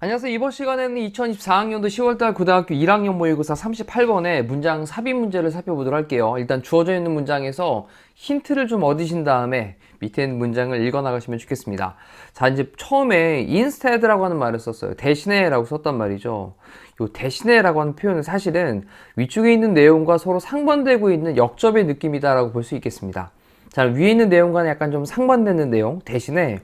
안녕하세요. 이번 시간에는 2024학년도 10월달 고등학교 1학년 모의고사 38번의 문장 삽입 문제를 살펴보도록 할게요. 일단 주어져 있는 문장에서 힌트를 좀 얻으신 다음에 밑에 있는 문장을 읽어나가시면 좋겠습니다. 자, 이제 처음에 instead라고 하는 말을 썼어요. 대신에 라고 썼단 말이죠. 이 대신에 라고 하는 표현은 사실은 위쪽에 있는 내용과 서로 상반되고 있는 역접의 느낌이다 라고 볼 수 있겠습니다. 자, 위에 있는 내용과는 약간 좀 상반되는 내용 대신에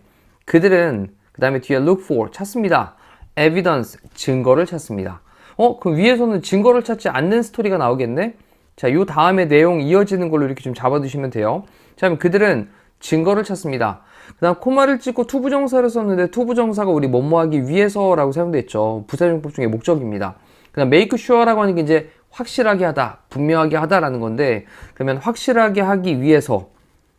그들은 그 다음에 뒤에 look for 찾습니다. evidence, 증거를 찾습니다. 그럼 위에서는 증거를 찾지 않는 스토리가 나오겠네? 자, 요 다음에 내용 이어지는 걸로 이렇게 좀 잡아두시면 돼요. 자, 그럼 그들은 증거를 찾습니다. 그 다음 코마를 찍고 투부정사를 썼는데 투부정사가 우리 뭐뭐 하기 위해서라고 사용됐죠. 부사용법 중에 목적입니다. 그 다음 make sure라고 하는 게 이제 확실하게 하다, 분명하게 하다라는 건데 그러면 확실하게 하기 위해서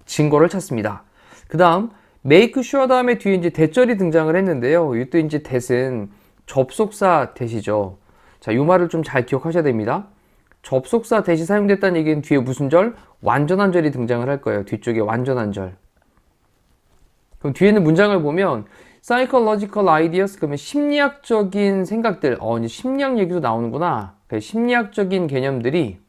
증거를 찾습니다. 그 다음 make sure 다음에 뒤에 이제 대절이 등장을 했는데요. 이때 이제 that은 접속사 that이죠. 자, 이 말을 좀 잘 기억하셔야 됩니다. 접속사 that이 사용됐다는 얘기는 뒤에 무슨 절? 완전한 절이 등장을 할 거예요. 뒤쪽에 완전한 절. 그럼 뒤에는 문장을 보면 psychological ideas 그러면 심리학적인 생각들. 이제 심리학 얘기도 나오는구나. 심리학적인 개념들이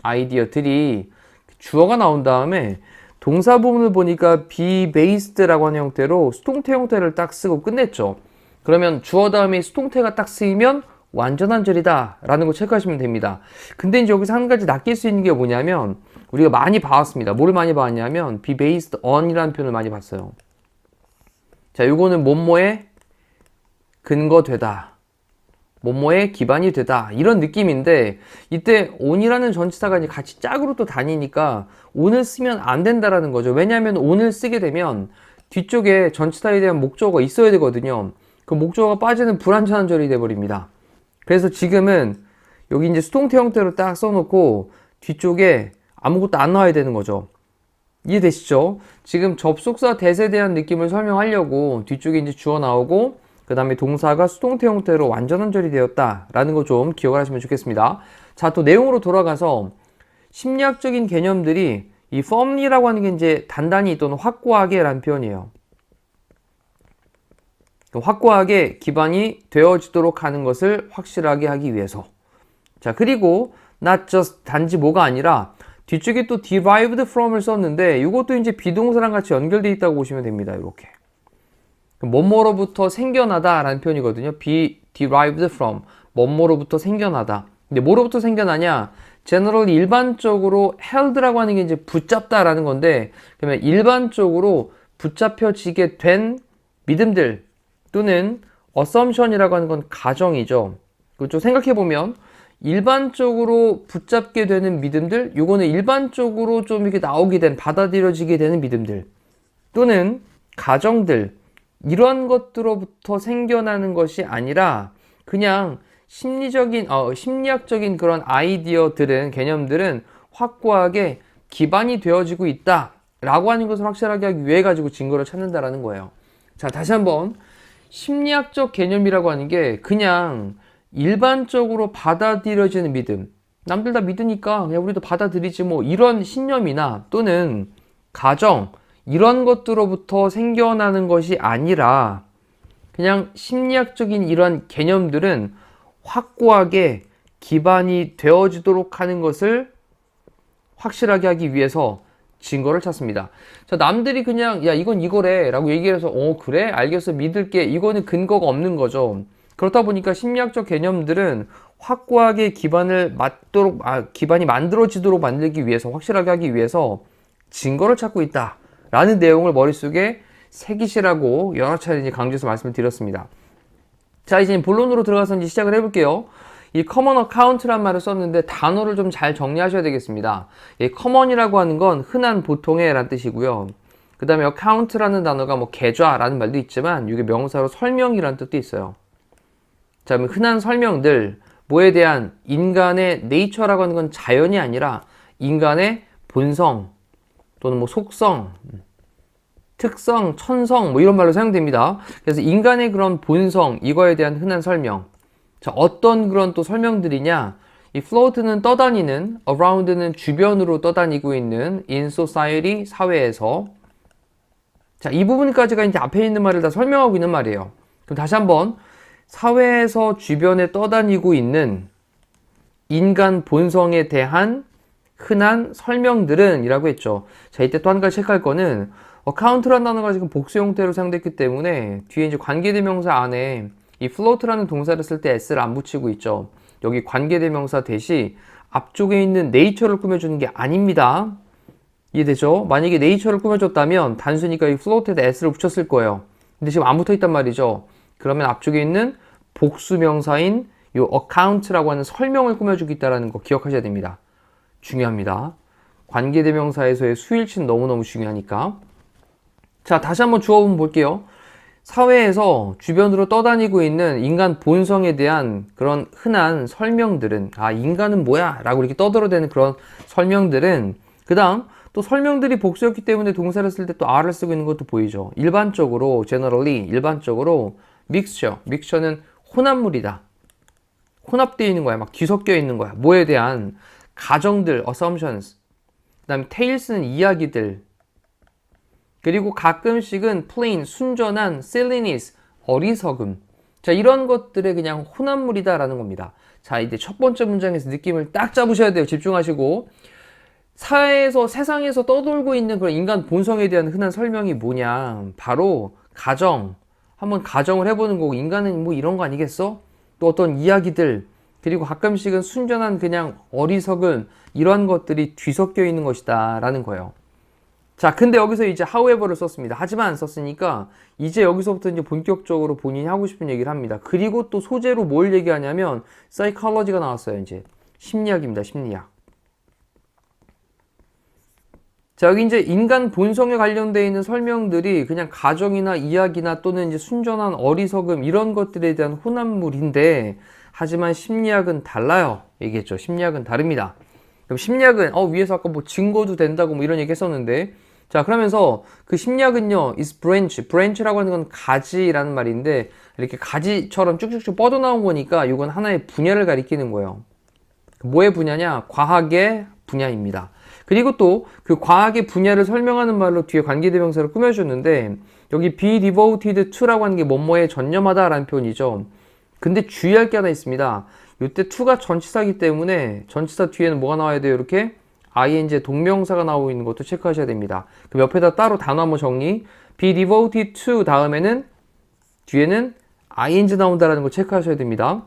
아이디어들이 주어가 나온 다음에 동사 부분을 보니까 be based라고 하는 형태로 수동태 형태를 딱 쓰고 끝냈죠. 그러면 주어 다음에 수동태가 딱 쓰이면 완전한 절이다 라는 거 체크하시면 됩니다. 근데 이제 여기서 한 가지 낚일 수 있는 게 뭐냐면 우리가 많이 봐왔습니다. 뭐를 많이 봤냐면 be based on 이라는 표현을 많이 봤어요. 자, 요거는 뭐뭐에 근거되다, 뭐뭐에 기반이 되다 이런 느낌인데 이때 on이라는 전치사가 이제 같이 짝으로 또 다니니까 on을 쓰면 안 된다라는 거죠. 왜냐하면 on을 쓰게 되면 뒤쪽에 전치사에 대한 목적어가 있어야 되거든요. 그 목적어가 빠지는 불완전한 절이 돼버립니다. 그래서 지금은 여기 이제 수동태 형태로 딱 써놓고 뒤쪽에 아무것도 안 나와야 되는 거죠. 이해되시죠? 지금 접속사 that에 대한 느낌을 설명하려고 뒤쪽에 이제 주어 나오고 그 다음에 동사가 수동태 형태로 완전한 절이 되었다라는 거 좀 기억을 하시면 좋겠습니다. 자, 또 내용으로 돌아가서 심리학적인 개념들이 이 firmly라고 하는 게 이제 단단히 또는 확고하게 라는 표현이에요. 확고하게 기반이 되어지도록 하는 것을 확실하게 하기 위해서. 자, 그리고 not just 단지 뭐가 아니라 뒤쪽에 또 derived from을 썼는데 이것도 이제 비동사랑 같이 연결되어 있다고 보시면 됩니다. 이렇게. 뭐뭐로부터 생겨나다 라는 표현이거든요. be derived from 뭐뭐로부터 생겨나다. 근데 뭐로부터 생겨나냐? generally 일반적으로 held라고 하는 게 이제 붙잡다 라는 건데 그러면 일반적으로 붙잡혀지게 된 믿음들 또는 assumption이라고 하는 건 가정이죠. 그쪽 생각해보면 일반적으로 붙잡게 되는 믿음들 요거는 일반적으로 좀 이렇게 나오게 된 받아들여지게 되는 믿음들 또는 가정들 이런 것들로부터 생겨나는 것이 아니라 그냥 심리학적인 그런 아이디어들은 개념들은 확고하게 기반이 되어지고 있다 라고 하는 것을 확실하게 하기 위해 가지고 증거를 찾는다라는 거예요. 자, 다시 한번 심리학적 개념이라고 하는 게 그냥 일반적으로 받아들여지는 믿음 남들 다 믿으니까 그냥 우리도 받아들이지 뭐 이런 신념이나 또는 가정 이런 것들로부터 생겨나는 것이 아니라 그냥 심리학적인 이런 개념들은 확고하게 기반이 되어지도록 하는 것을 확실하게 하기 위해서 증거를 찾습니다. 자, 남들이 그냥 야 이건 이거래 라고 얘기해서 그래? 알겠어 믿을게 이거는 근거가 없는 거죠. 그렇다 보니까 심리학적 개념들은 확고하게 기반이 만들어지도록 만들기 위해서 확실하게 하기 위해서 증거를 찾고 있다 라는 내용을 머릿속에 새기시라고 여러 차례 이제 강조해서 말씀을 드렸습니다. 자, 이제 본론으로 들어가서 이제 시작을 해볼게요. 이 common account란 말을 썼는데 단어를 좀 잘 정리하셔야 되겠습니다. 이 common이라고 하는 건 흔한 보통의 라는 뜻이고요. 그 다음에 account라는 단어가 뭐 계좌라는 말도 있지만 이게 명사로 설명이라는 뜻도 있어요. 자, 그럼 흔한 설명들 뭐에 대한 인간의 nature라고 하는 건 자연이 아니라 인간의 본성 또는 뭐 속성 특성, 천성 뭐 이런 말로 사용됩니다. 그래서 인간의 그런 본성 이거에 대한 흔한 설명. 자, 어떤 그런 또 설명들이냐? 이 float는 떠다니는, around는 주변으로 떠다니고 있는, in society 사회에서. 자, 이 부분까지가 이제 앞에 있는 말을 다 설명하고 있는 말이에요. 그럼 다시 한번 사회에서 주변에 떠다니고 있는 인간 본성에 대한 흔한 설명들은 이라고 했죠. 자, 이때 또 한 가지 체크할 거는 account라는 단어가 지금 복수 형태로 사용됐기 때문에 뒤에 이제 관계대명사 안에 이 float라는 동사를 쓸 때 s를 안 붙이고 있죠. 여기 관계대명사 대시 앞쪽에 있는 nature를 꾸며주는 게 아닙니다. 이해되죠? 만약에 nature를 꾸며줬다면 단순히 이 float에다 s를 붙였을 거예요. 근데 지금 안 붙어 있단 말이죠. 그러면 앞쪽에 있는 복수명사인 이 account라고 하는 설명을 꾸며주고 있다는 거 기억하셔야 됩니다. 중요합니다. 관계대명사에서의 수일치는 너무너무 중요하니까. 자, 다시 한번 주어 부분 볼게요. 사회에서 주변으로 떠다니고 있는 인간 본성에 대한 그런 흔한 설명들은, 아, 인간은 뭐야? 라고 이렇게 떠들어대는 그런 설명들은, 그 다음 또 설명들이 복수였기 때문에 동사를 쓸 때 또 R을 쓰고 있는 것도 보이죠. 일반적으로, generally, 일반적으로 mixture는 혼합물이다. 혼합되어 있는 거야. 막 뒤섞여 있는 거야. 뭐에 대한 가정들, assumptions. 그 다음에 tales는 이야기들. 그리고 가끔씩은 plain, 순전한 silliness, 어리석음. 자, 이런 것들의 그냥 혼합물이다라는 겁니다. 자, 이제 첫 번째 문장에서 느낌을 딱 잡으셔야 돼요. 집중하시고. 사회에서, 세상에서 떠돌고 있는 그런 인간 본성에 대한 흔한 설명이 뭐냐. 바로 가정. 한번 가정을 해보는 거고, 인간은 뭐 이런 거 아니겠어? 또 어떤 이야기들, 그리고 가끔씩은 순전한 그냥 어리석음, 이러한 것들이 뒤섞여 있는 것이다 라는 거예요. 자, 근데 여기서 이제 however를 썼습니다. 하지만 안 썼으니까 이제 여기서부터 이제 본격적으로 본인이 하고 싶은 얘기를 합니다. 그리고 또 소재로 뭘 얘기하냐면 psychology가 나왔어요. 이제 심리학입니다. 심리학. 자, 여기 이제 인간 본성에 관련되어 있는 설명들이 그냥 가정이나 이야기나 또는 이제 순전한 어리석음 이런 것들에 대한 혼합물인데, 하지만 심리학은 달라요. 얘기했죠. 심리학은 다릅니다. 그럼 심리학은 위에서 아까 뭐 증거도 된다고 뭐 이런 얘기 했었는데, 자, 그러면서 그 심리학은요, is branch라고 하는 건 가지라는 말인데, 이렇게 가지처럼 쭉쭉쭉 뻗어나온 거니까 이건 하나의 분야를 가리키는 거예요. 뭐의 분야냐? 과학의 분야입니다. 그리고 또 그 과학의 분야를 설명하는 말로 뒤에 관계대명사를 꾸며주는데, 여기 be devoted to라고 하는 게 뭐뭐에 전념하다 라는 표현이죠. 근데 주의할 게 하나 있습니다. 이때 to가 전치사이기 때문에 전치사 뒤에는 뭐가 나와야 돼요? 이렇게 ing 동명사가 나오고 있는 것도 체크하셔야 됩니다. 그럼 옆에다 따로 단어 한번 정리. be devoted to 다음에는 뒤에는 ing 나온다라는 거 체크하셔야 됩니다.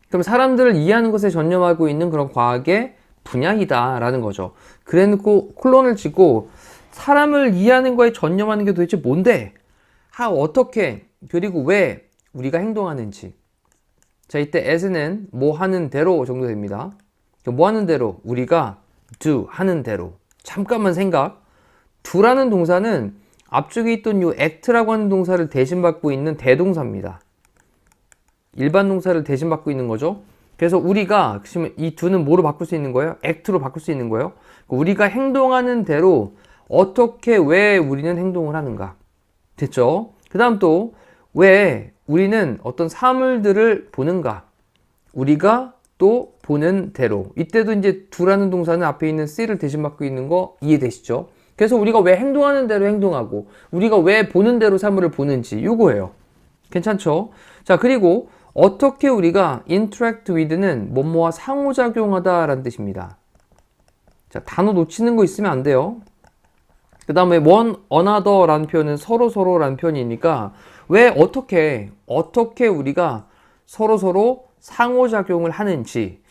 그럼 사람들을 이해하는 것에 전념하고 있는 그런 과학의 분야이다 라는 거죠. 그래놓고 콜론을 찍고 사람을 이해하는 거에 전념하는 게 도대체 뭔데? 어떻게, 그리고 왜 우리가 행동하는지. 자, 이때 as는 뭐 하는 대로 정도 됩니다. 뭐 하는 대로? 우리가 do, 하는 대로. 잠깐만 생각. do라는 동사는 앞쪽에 있던 이 act라고 하는 동사를 대신받고 있는 대동사입니다. 일반 동사를 대신받고 있는 거죠. 그래서 우리가 이 do는 뭐로 바꿀 수 있는 거예요? act로 바꿀 수 있는 거예요. 우리가 행동하는 대로 어떻게, 왜 우리는 행동을 하는가. 됐죠? 그 다음 또 왜 우리는 어떤 사물들을 보는가. 우리가 또 보는 대로. 이때도 이제 do라는 동사는 앞에 있는 c를 대신받고 있는 거 이해되시죠? 그래서 우리가 왜 행동하는 대로 행동하고 우리가 왜 보는 대로 사물을 보는지 요거예요. 괜찮죠? 자, 그리고 어떻게 우리가 interact with는 뭐뭐와 상호작용하다 라는 뜻입니다. 자, 단어 놓치는 거 있으면 안 돼요. 그 다음에 one another 라는 표현은 서로 라는 표현이니까 왜 어떻게 우리가 서로 상호작용을 하는지,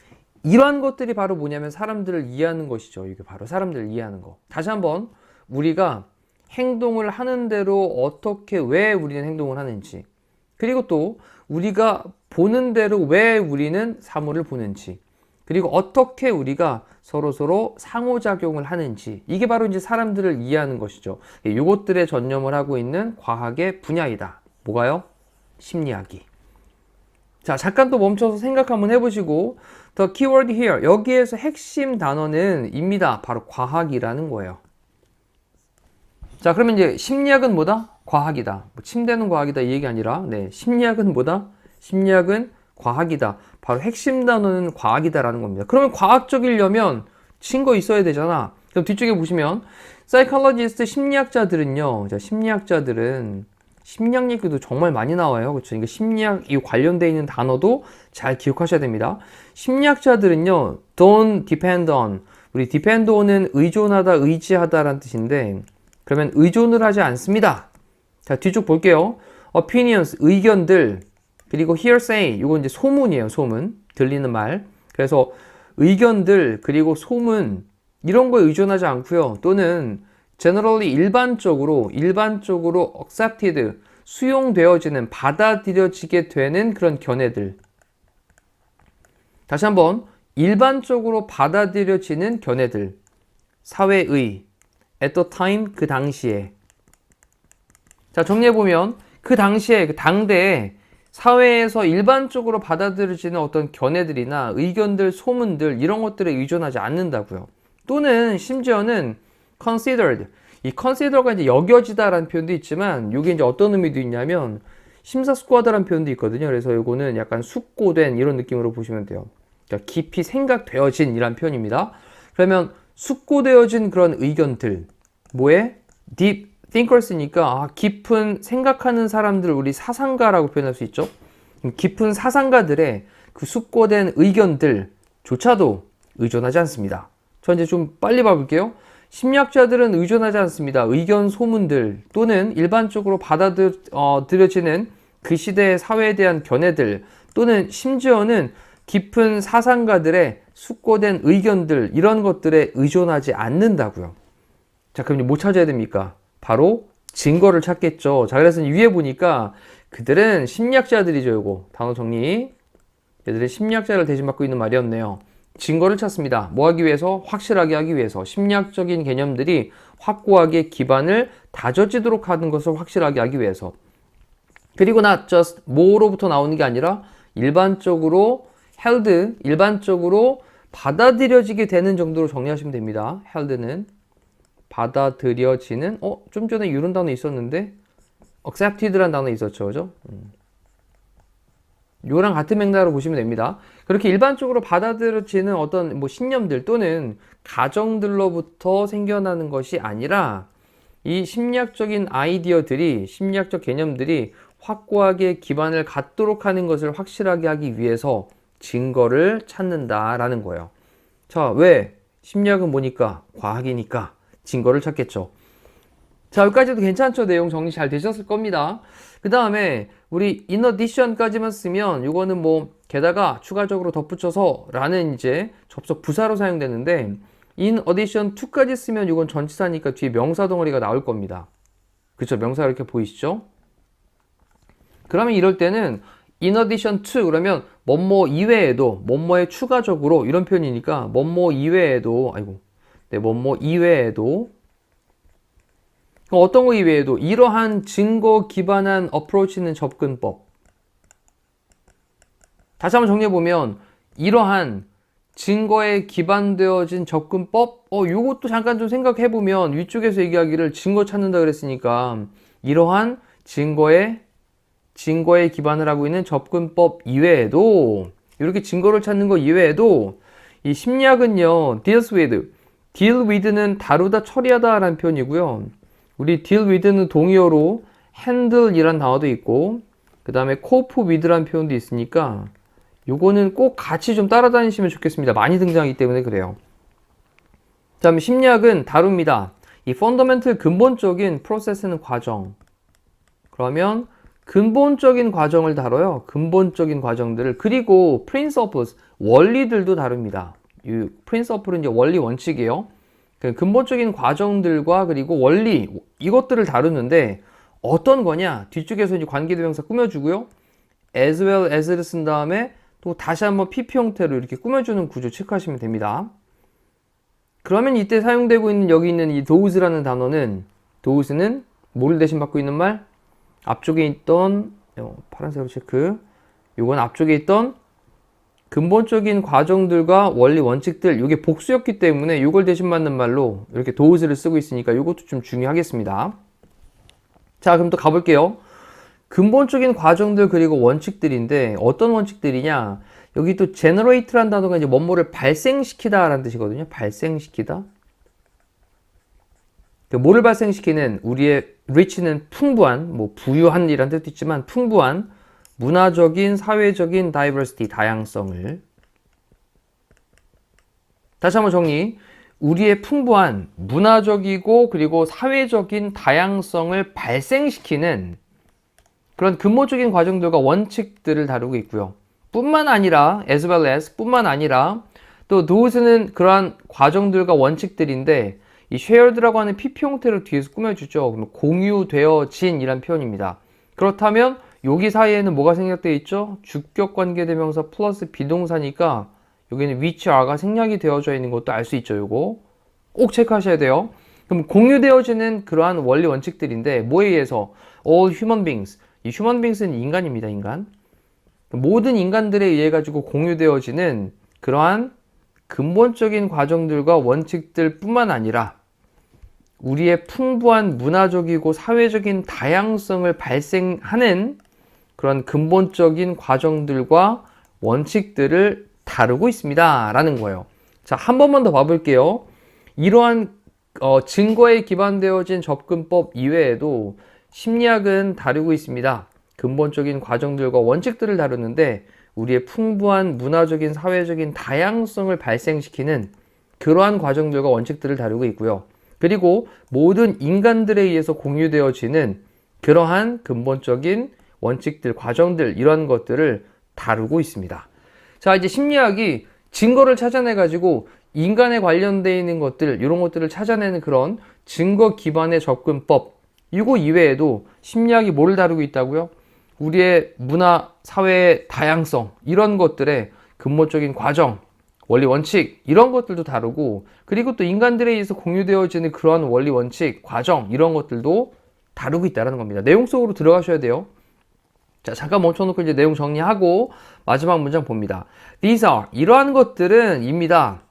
이러한 것들이 바로 뭐냐면 사람들을 이해하는 것이죠. 이게 바로 사람들을 이해하는 거. 다시 한번, 우리가 행동을 하는 대로 어떻게, 왜 우리는 행동을 하는지, 그리고 또 우리가 보는 대로 왜 우리는 사물을 보는지, 그리고 어떻게 우리가 서로 상호작용을 하는지, 이게 바로 이제 사람들을 이해하는 것이죠. 이것들에 전념을 하고 있는 과학의 분야이다. 뭐가요? 심리학이. 자, 잠깐 또 멈춰서 생각 한번 해보시고, the keyword here, 여기에서 핵심 단어는 입니다. 바로 과학이라는 거예요. 자, 그러면 이제 심리학은 뭐다? 과학이다. 뭐 침대는 과학이다 이 얘기 아니라, 네, 심리학은 뭐다? 심리학은 과학이다. 바로 핵심 단어는 과학이다라는 겁니다. 그러면 과학적이려면 증거 있어야 되잖아. 그럼 뒤쪽에 보시면 사이콜로지스트 심리학자들은요. 자, 심리학자들은 심리학 얘기도 정말 많이 나와요. 그렇죠? 그러니까 심리학 이 관련되어 있는 단어도 잘 기억하셔야 됩니다. 심리학자들은요. don't depend on. 우리 depend on은 의존하다, 의지하다라는 뜻인데 그러면 의존을 하지 않습니다. 자, 뒤쪽 볼게요. opinions, 의견들, 그리고 hearsay, 이건 이제 소문이에요. 소문. 들리는 말. 그래서 의견들, 그리고 소문, 이런 거에 의존하지 않고요. 또는 generally, 일반적으로 accepted, 수용되어지는, 받아들여지게 되는 그런 견해들. 다시 한번, 일반적으로 받아들여지는 견해들. 사회의, at the time, 그 당시에. 자, 정리해보면, 그 당시에, 그 당대에 사회에서 일반적으로 받아들여지는 어떤 견해들이나 의견들, 소문들, 이런 것들에 의존하지 않는다고요. 또는 심지어는 considered. 이 consider가 이제 여겨지다라는 표현도 있지만, 이게 이제 어떤 의미도 있냐면, 심사숙고하다라는 표현도 있거든요. 그래서 이거는 약간 숙고된 이런 느낌으로 보시면 돼요. 그러니까 깊이 생각되어진 이란 표현입니다. 그러면 숙고되어진 그런 의견들, 뭐에? deep thinkers니까 깊은 생각하는 사람들, 우리 사상가라고 표현할 수 있죠. 깊은 사상가들의 그 숙고된 의견들조차도 의존하지 않습니다. 저 이제 좀 빨리 봐볼게요. 심리학자들은 의존하지 않습니다. 의견, 소문들 또는 일반적으로 받아들여지는 그 시대의 사회에 대한 견해들 또는 심지어는 깊은 사상가들의 숙고된 의견들, 이런 것들에 의존하지 않는다고요. 자, 그럼 이제 뭐 찾아야 됩니까? 바로 증거를 찾겠죠. 자, 그래서 위에 보니까 그들은 심리학자들이죠. 요거 단어 정리. 얘들은 심리학자를 대신받고 있는 말이었네요. 증거를 찾습니다. 뭐 하기 위해서? 확실하게 하기 위해서. 심리학적인 개념들이 확고하게 기반을 다져지도록 하는 것을 확실하게 하기 위해서. 그리고 not just 뭐로부터 나오는 게 아니라 일반적으로 held, 일반적으로 받아들여지게 되는 정도로 정리하시면 됩니다. held는 받아들여지는, 좀 전에 이런 단어 있었는데 accepted라는 단어 있었죠, 그죠? 요랑 같은 맥락으로 보시면 됩니다. 그렇게 일반적으로 받아들여지는 어떤 뭐 신념들 또는 가정들로부터 생겨나는 것이 아니라 이 심리학적인 아이디어들이, 심리학적 개념들이 확고하게 기반을 갖도록 하는 것을 확실하게 하기 위해서 증거를 찾는다라는 거예요. 자, 왜? 심리학은 뭐니까? 과학이니까 증거를 찾겠죠. 자, 여기까지도 괜찮죠? 내용 정리 잘 되셨을 겁니다. 그 다음에 우리 in addition까지만 쓰면 이거는 뭐 게다가 추가적으로 덧붙여서 라는 이제 접속 부사로 사용되는데 in addition to까지 쓰면 이건 전치사니까 뒤에 명사 덩어리가 나올 겁니다. 그쵸? 명사가 이렇게 보이시죠? 그러면 이럴 때는 in addition to 그러면 뭐뭐 이외에도 뭐뭐에 추가적으로 이런 표현이니까 뭐뭐 이외에도 뭐뭐 이외에도 어떤 거 이외에도 이러한 증거 기반한 어프로치는 접근법. 다시 한번 정리해보면 이러한 증거에 기반되어진 접근법 요것도 잠깐 좀 생각해보면 위쪽에서 얘기하기를 증거 찾는다 그랬으니까 이러한 증거에 기반을 하고 있는 접근법 이외에도 이렇게 증거를 찾는 거 이외에도 이 심리학은요 deal with는 다루다 처리하다 라는 표현이고요. 우리 deal with는 동의어로 handle이란 단어도 있고 그 다음에 cope with라는 표현도 있으니까 요거는 꼭 같이 좀 따라다니시면 좋겠습니다. 많이 등장하기 때문에 그래요. 그 다음에 심리학은 다룹니다. 이 fundamental 근본적인 프로세스는 과정. 그러면 근본적인 과정을 다뤄요. 근본적인 과정들을. 그리고 principles, 원리들도 다룹니다. 이 principle은 이제 원리 원칙이에요. 근본적인 과정들과 그리고 원리 이것들을 다루는데 어떤 거냐? 뒤쪽에서 이제 관계대명사 꾸며주고요. as well as를 쓴 다음에 또 다시 한번 PP 형태로 이렇게 꾸며주는 구조 체크하시면 됩니다. 그러면 이때 사용되고 있는 여기 있는 이 those라는 단어는 those는 뭐를 대신 받고 있는 말? 앞쪽에 있던 파란색으로 체크. 이건 앞쪽에 있던 근본적인 과정들과 원리 원칙들 이게 복수였기 때문에 이걸 대신 받는 말로 이렇게 those를 쓰고 있으니까 이것도 좀 중요하겠습니다. 자, 그럼 또 가볼게요. 근본적인 과정들 그리고 원칙들인데 어떤 원칙들이냐? 여기 또 generate라는 단어가 이제 뭐뭐를 발생시키다 라는 뜻이거든요. 발생시키다. 뭐를 발생시키는 우리의 rich는 풍부한, 뭐 부유한 이란 뜻도 있지만 풍부한 문화적인, 사회적인 diversity, 다양성을. 다시 한번 정리. 우리의 풍부한 문화적이고 그리고 사회적인 다양성을 발생시키는 그런 근본적인 과정들과 원칙들을 다루고 있고요. 뿐만 아니라 as well as 뿐만 아니라 또 those는 그러한 과정들과 원칙들인데 이 shared라고 하는 PP 형태를 뒤에서 꾸며주죠. 그러면 공유되어진 이란 표현입니다. 그렇다면 여기 사이에는 뭐가 생략되어 있죠? 주격관계대명사 플러스 비동사니까 여기는 which are가 생략이 되어져 있는 것도 알 수 있죠. 요거 꼭 체크하셔야 돼요. 그럼 공유되어지는 그러한 원리 원칙들인데 뭐에 의해서? all human beings. 이 human beings는 인간입니다. 인간. 모든 인간들에 의해 가지고 공유되어지는 그러한 근본적인 과정들과 원칙들 뿐만 아니라 우리의 풍부한 문화적이고 사회적인 다양성을 발생하는 그런 근본적인 과정들과 원칙들을 다루고 있습니다. 라는 거예요. 자, 한 번만 더 봐볼게요. 이러한 증거에 기반되어진 접근법 이외에도 심리학은 다루고 있습니다. 근본적인 과정들과 원칙들을 다루는데 우리의 풍부한 문화적인 사회적인 다양성을 발생시키는 그러한 과정들과 원칙들을 다루고 있고요. 그리고 모든 인간들에 의해서 공유되어지는 그러한 근본적인 원칙들, 과정들 이러한 것들을 다루고 있습니다. 자, 이제 심리학이 증거를 찾아내 가지고 인간에 관련되어 있는 것들 이런 것들을 찾아내는 그런 증거 기반의 접근법 이거 이외에도 심리학이 뭐를 다루고 있다고요? 우리의 문화, 사회의 다양성 이런 것들의 근본적인 과정, 원리, 원칙 이런 것들도 다루고 그리고 또 인간들에 의해서 공유되어지는 그러한 원리, 원칙, 과정 이런 것들도 다루고 있다는 겁니다. 내용 속으로 들어가셔야 돼요. 자, 잠깐 멈춰놓고 이제 내용 정리하고 마지막 문장 봅니다. These are 이러한 것들은 입니다.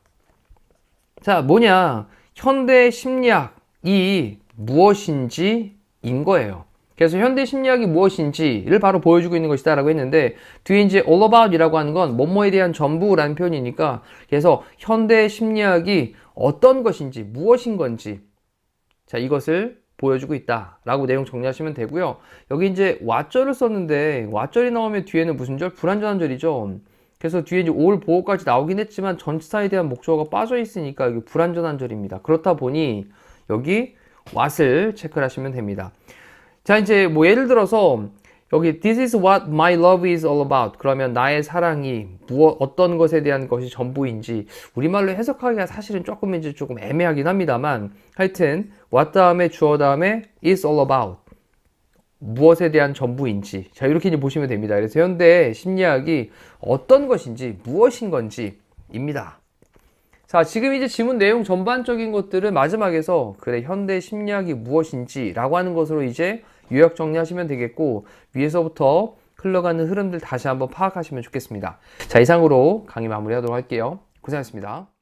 자, 뭐냐? 현대 심리학이 무엇인지 인 거예요. 그래서 현대 심리학이 무엇인지를 바로 보여주고 있는 것이다 라고 했는데 뒤에 이제 all about 이라고 하는 건 뭐뭐에 대한 전부라는 표현이니까 그래서 현대 심리학이 어떤 것인지 무엇인 건지 자 이것을 보여주고 있다 라고 내용 정리하시면 되고요. 여기 이제 what절을 썼는데 what절이 나오면 뒤에는 무슨 절? 불완전한 절이죠. 그래서 뒤에 이제 all 보호까지 나오긴 했지만 전치사에 대한 목적어가 빠져 있으니까 여기 불완전한 절입니다. 그렇다 보니 여기 what을 체크를 하시면 됩니다. 자, 이제 뭐 예를 들어서 여기 This is what my love is all about. 그러면 나의 사랑이 어떤 것에 대한 것이 전부인지 우리말로 해석하기가 사실은 조금 애매하긴 합니다만 하여튼 what 다음에 주어 다음에 is all about. 무엇에 대한 전부인지. 자, 이렇게 이제 보시면 됩니다. 그래서 현대 심리학이 어떤 것인지 무엇인 건지입니다. 자, 지금 이제 지문 내용 전반적인 것들을 마지막에서 그래 현대 심리학이 무엇인지 라고 하는 것으로 이제 요약 정리하시면 되겠고 위에서부터 흘러가는 흐름들 다시 한번 파악하시면 좋겠습니다. 자, 이상으로 강의 마무리하도록 할게요. 고생하셨습니다.